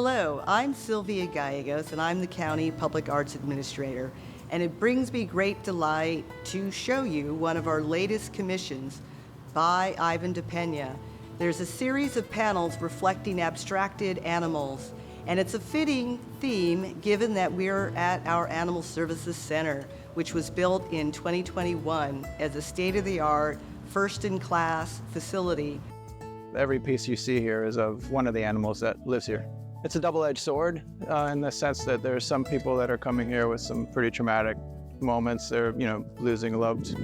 Hello, I'm Sylvia Gallegos, and I'm the County Public Arts Administrator, and it brings me great delight to show you one of our latest commissions by Ivan de Pena. There's a series of panels reflecting abstracted animals, and it's a fitting theme given that we're at our Animal Services Center, which was built in 2021 as a state-of-the-art, first-in-class facility. Every piece you see here is of one of the animals that lives here. It's a double-edged sword in the sense that there's some people that are coming here with some pretty traumatic moments. They're, losing a loved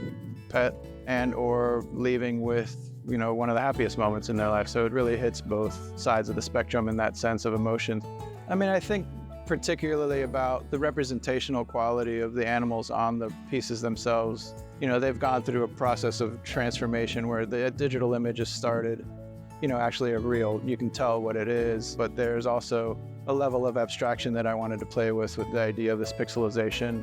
pet and or leaving with, one of the happiest moments in their life. So it really hits both sides of the spectrum in that sense of emotion. I think particularly about the representational quality of the animals on the pieces themselves. They've gone through a process of transformation where the digital image is started, actually a real, you can tell what it is, but there's also a level of abstraction that I wanted to play with the idea of this pixelization.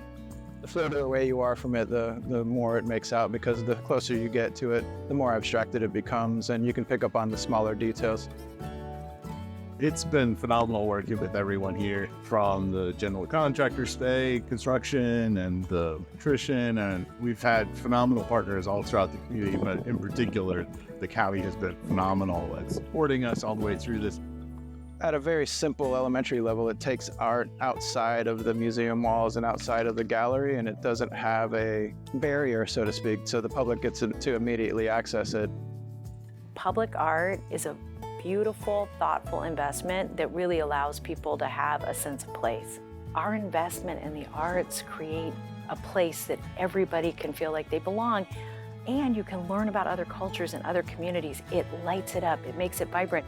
The further away you are from it, the more it makes out, because the closer you get to it, the more abstracted it becomes, and you can pick up on the smaller details. It's been phenomenal working with everyone here, from the general contractor stay, construction, and the nutrition, and we've had phenomenal partners all throughout the community, but in particular, the county has been phenomenal at supporting us all the way through this. At a very simple elementary level, it takes art outside of the museum walls and outside of the gallery, and it doesn't have a barrier, so to speak, so the public gets to immediately access it. Public art is a beautiful, thoughtful investment that really allows people to have a sense of place. Our investment in the arts create a place that everybody can feel like they belong, and you can learn about other cultures and other communities. It lights it up, it makes it vibrant.